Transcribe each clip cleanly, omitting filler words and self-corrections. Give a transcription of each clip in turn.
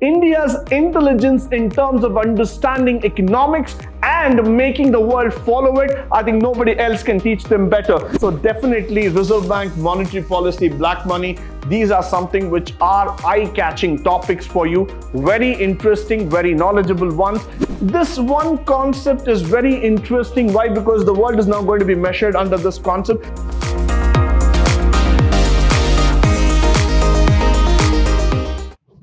India's intelligence in terms of understanding economics and making the world follow it. I think nobody else can teach them better. So definitely Reserve Bank, monetary policy, black money, these are something which are eye-catching topics for you. Very interesting, very knowledgeable ones. This one concept is very interesting. Why? Because the world is now going to be measured under this concept.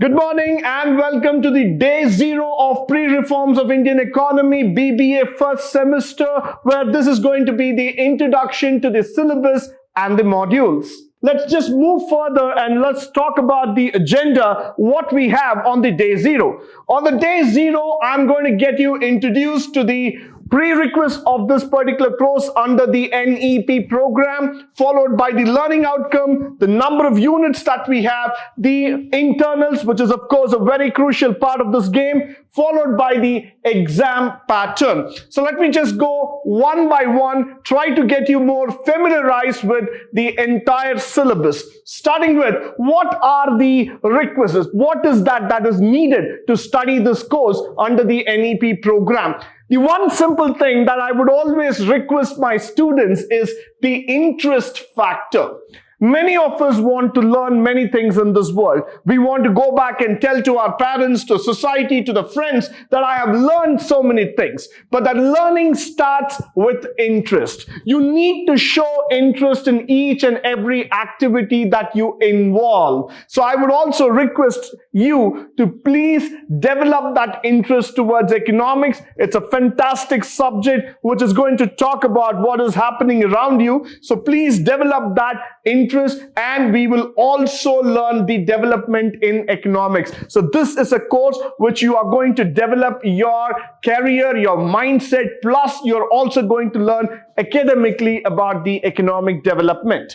Good morning and welcome to the day 0 of pre-reforms of Indian economy, BBA first semester, where this is going to be the introduction to the syllabus and the modules. Let's just move further and let's talk about the agenda, what we have on the day 0. On the day 0, I'm going to get you introduced to the prerequisites of this particular course under the NEP program, followed by the learning outcome, the number of units that we have, the internals, which is of course a very crucial part of this game, followed by the exam pattern. So let me just go one by one, try to get you more familiarized with the entire syllabus. Starting with, what are the requisites? What is that is needed to study this course under the NEP program? The one simple thing that I would always request my students is the interest factor. Many of us want to learn many things in this world. We want to go back and tell to our parents, to society, to the friends that I have learned so many things. But that learning starts with interest. You need to show interest in each and every activity that you involve. So I would also request you to please develop that interest towards economics. It's a fantastic subject which is going to talk about what is happening around you. So please develop that interest, and we will also learn the development in economics. So this is a course which you are going to develop your career, your mindset, plus you're also going to learn academically about the economic development.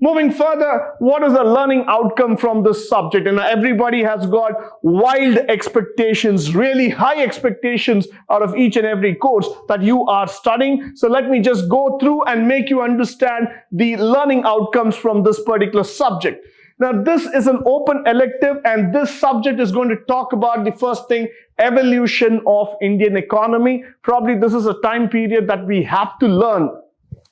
Moving further, what is the learning outcome from this subject? And everybody has got wild expectations, really high expectations out of each and every course that you are studying. So let me just go through and make you understand the learning outcomes from this particular subject. Now, this is an open elective, and this subject is going to talk about the first thing, evolution of Indian economy. Probably this is a time period that we have to learn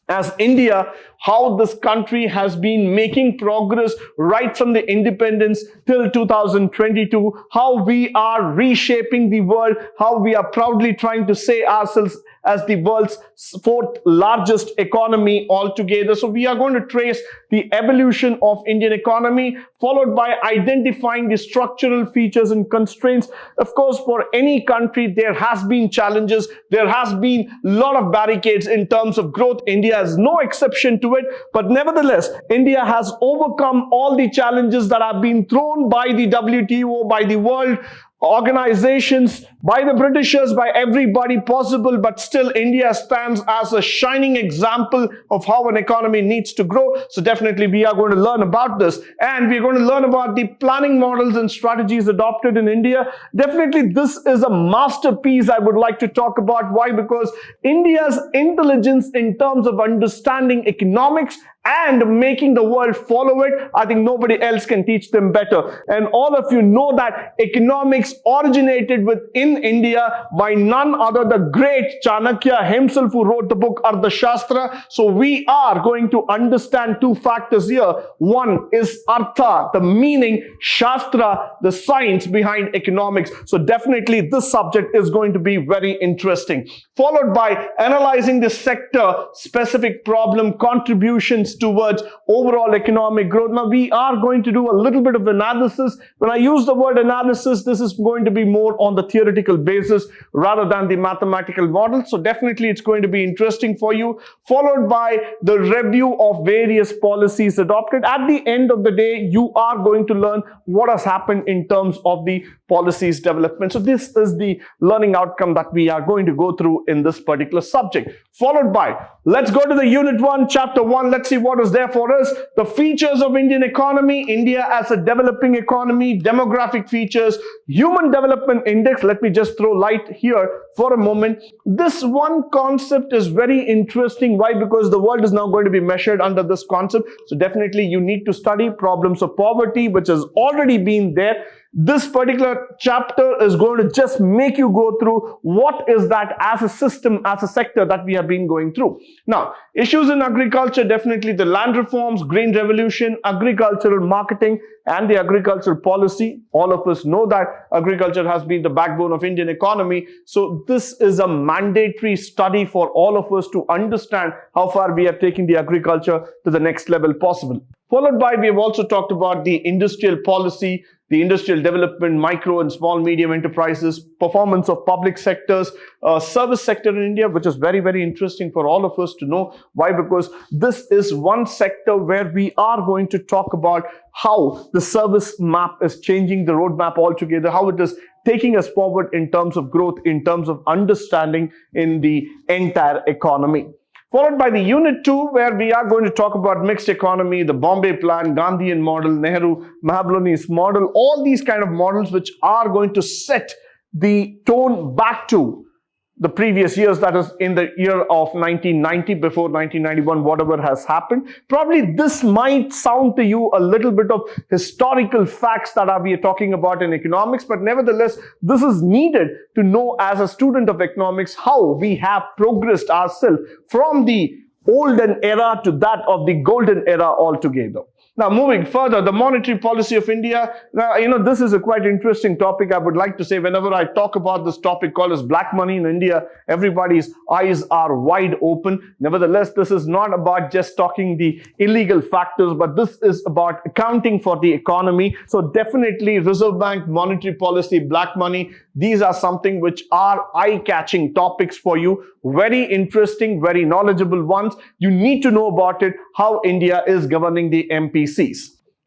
as India, how this country has been making progress right from the independence till 2022, how we are reshaping the world, how we are proudly trying to say ourselves as the world's 4th largest economy altogether. So we are going to trace the evolution of Indian economy, followed by identifying the structural features and constraints. Of course, for any country, there has been challenges. There has been a lot of barricades in terms of growth. India is no exception to it. But nevertheless, India has overcome all the challenges that have been thrown by the WTO, by the world organizations, by the Britishers, by everybody possible, but still India stands as a shining example of how an economy needs to grow. So definitely we are going to learn about this, and we're going to learn about the planning models and strategies adopted in India. Definitely this is a masterpiece I would like to talk about. Why? Because India's intelligence in terms of understanding economics and making the world follow it, I think nobody else can teach them better. And all of you know that economics originated within India by none other the great Chanakya himself, who wrote the book Arthashastra. So we are going to understand two factors here. One is Artha, the meaning, Shastra, the science behind economics. So definitely this subject is going to be very interesting. Followed by analyzing the sector specific problem contributions towards overall economic growth. Now we are going to do a little bit of analysis. When I use the word analysis, this is going to be more on the theoretical basis rather than the mathematical model. So definitely it's going to be interesting for you. Followed by the review of various policies adopted. At the end of the day, you are going to learn what has happened in terms of the policies development. So this is the learning outcome that we are going to go through in this particular subject. Followed by, let's go to the Unit 1, Chapter 1. Let's see what is there for us. The features of Indian economy, India as a developing economy, demographic features, Human Development Index. Let me just throw light here for a moment. This one concept is very interesting. Why? Because the world is now going to be measured under this concept. So definitely you need to study problems of poverty, which has already been there. This particular chapter is going to just make you go through what is that as a system, as a sector that we have been going through. Now, issues in agriculture, definitely the land reforms, green revolution, agricultural marketing, and the agricultural policy. All of us know that agriculture has been the backbone of Indian economy. So this is a mandatory study for all of us to understand how far we are taking the agriculture to the next level possible. Followed by, we have also talked about the industrial policy, the industrial development, micro and small medium enterprises, performance of public sectors, service sector in India, which is very, very interesting for all of us to know. Why? Because this is one sector where we are going to talk about how the service map is changing the roadmap altogether, how it is taking us forward in terms of growth, in terms of understanding in the entire economy. Followed by the Unit 2, where we are going to talk about mixed economy, the Bombay Plan, Gandhian model, Nehru, Mahablanese model, all these kind of models which are going to set the tone back to the previous years, that is in the year of 1990, before 1991, whatever has happened. Probably this might sound to you a little bit of historical facts that we are talking about in economics, but nevertheless, this is needed to know as a student of economics how we have progressed ourselves from the olden era to that of the golden era altogether. Now, moving further, the monetary policy of India. Now, this is a quite interesting topic. I would like to say, whenever I talk about this topic called as black money in India, everybody's eyes are wide open. Nevertheless, this is not about just talking the illegal factors, but this is about accounting for the economy. So definitely Reserve Bank, monetary policy, black money, these are something which are eye-catching topics for you. Very interesting, very knowledgeable ones. You need to know about it, how India is governing the MPCs.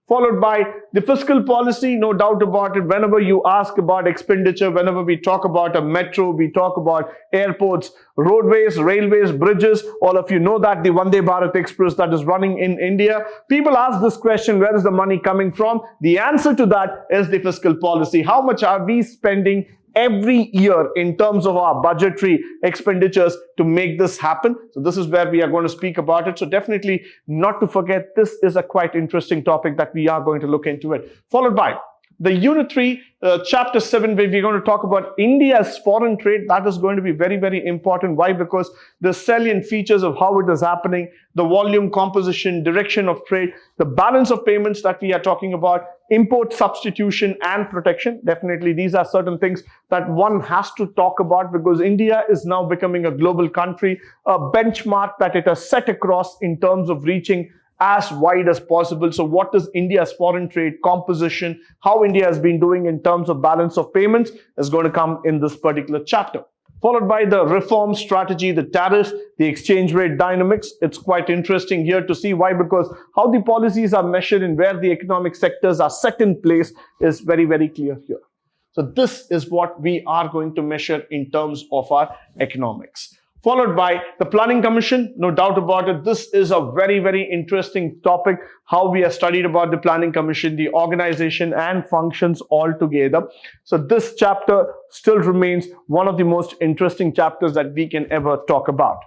Followed by the fiscal policy, no doubt about it. Whenever you ask about expenditure, whenever we talk about a metro, we talk about airports, roadways, railways, bridges, all of you know that the Vande Bharat Express that is running in India. People ask this question, where is the money coming from? The answer to that is the fiscal policy. How much are we spending every year in terms of our budgetary expenditures to make this happen? So this is where we are going to speak about it. So definitely not to forget, this is a quite interesting topic that we are going to look into it. Followed by the Unit 3, Chapter 7, where we're going to talk about India's foreign trade. That is going to be very, very important. Why? Because the salient features of how it is happening, the volume, composition, direction of trade, the balance of payments that we are talking about, import substitution and protection. Definitely these are certain things that one has to talk about, because India is now becoming a global country, a benchmark that it has set across in terms of reaching as wide as possible. So what is India's foreign trade composition, how India has been doing in terms of balance of payments is going to come in this particular chapter. Followed by the reform strategy, the tariff, the exchange rate dynamics. It's quite interesting here to see. Why? Because how the policies are measured and where the economic sectors are set in place is very, very clear here. So this is what we are going to measure in terms of our economics. Followed by the Planning Commission, no doubt about it. This is a very, very interesting topic, how we have studied about the Planning Commission, the organization and functions all together. So this chapter still remains one of the most interesting chapters that we can ever talk about.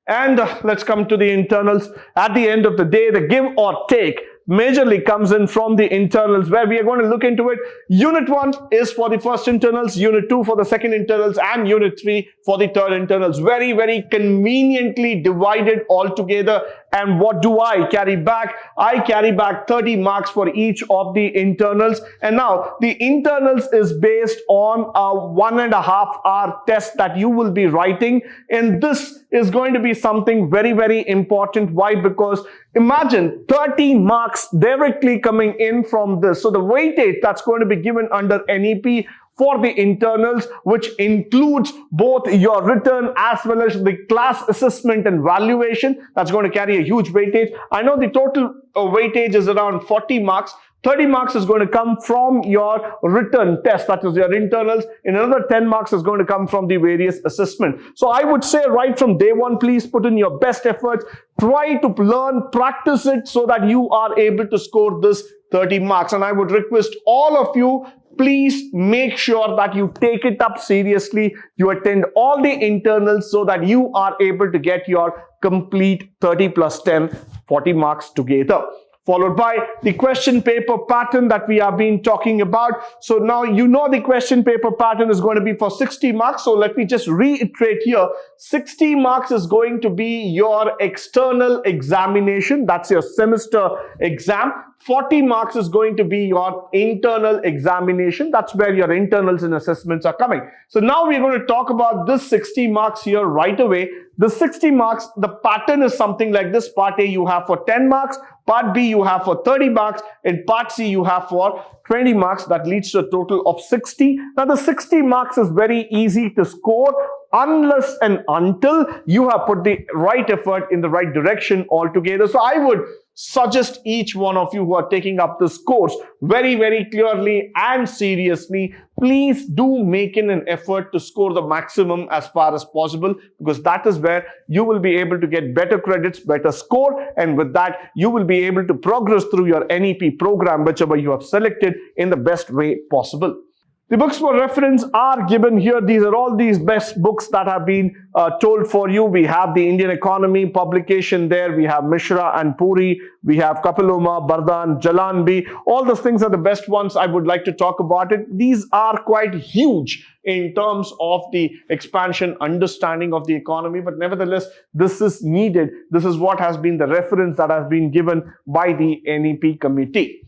And let's come to the internals. At the end of the day, the give or take majorly comes in from the internals, where we are going to look into it. Unit 1 is for the first internals, Unit 2 for the second internals, and Unit 3 for the third internals. Very, very conveniently divided altogether. And what do I carry back? I carry back 30 marks for each of the internals. And now the internals is based on a 1.5 hour test that you will be writing. And this is going to be something very, very important. Why? Because imagine 30 marks directly coming in from this. So the weightage that's going to be given under NEP for the internals, which includes both your written as well as the class assessment and valuation, that's going to carry a huge weightage. I know the total weightage is around 40 marks. 30 marks is going to come from your written test, that is your internals. And another 10 marks is going to come from the various assessment. So I would say right from day one, please put in your best efforts. Try to learn, practice it so that you are able to score this 30 marks. And I would request all of you, please make sure that you take it up seriously. You attend all the internals so that you are able to get your complete 30 plus 10, 40 marks together. Followed by the question paper pattern that we have been talking about. So now you know the question paper pattern is going to be for 60 marks. So let me just reiterate here. 60 marks is going to be your external examination. That's your semester exam. 40 marks is going to be your internal examination. That's where your internals and assessments are coming. So now we're going to talk about this 60 marks here right away. The 60 marks, the pattern is something like this. Part A you have for 10 marks. Part B you have for 30 marks. And Part C you have for 20 marks. That leads to a total of 60. Now the 60 marks is very easy to score unless and until you have put the right effort in the right direction altogether. So I would suggest each one of you who are taking up this course very, very clearly and seriously, please do make an effort to score the maximum as far as possible, because that is where you will be able to get better credits, better score, and with that you will be able to progress through your NEP program, whichever you have selected, in the best way possible. The books for reference are given here. These are all these best books that have been told for you. We have the Indian Economy publication there. We have Mishra and Puri. We have Kapiloma, Bardhan, Jalanbi. All those things are the best ones. I would like to talk about it. These are quite huge in terms of the expansion, understanding of the economy. But nevertheless, this is needed. This is what has been the reference that has been given by the NEP committee.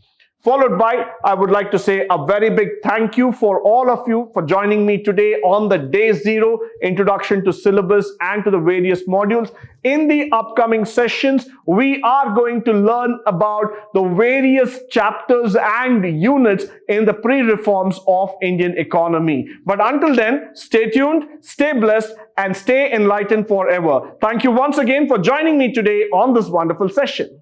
Followed by, I would like to say a very big thank you for all of you for joining me today on the Day Zero Introduction to Syllabus and to the various modules. In the upcoming sessions, we are going to learn about the various chapters and units in the pre-reforms of Indian economy. But until then, stay tuned, stay blessed, and stay enlightened forever. Thank you once again for joining me today on this wonderful session.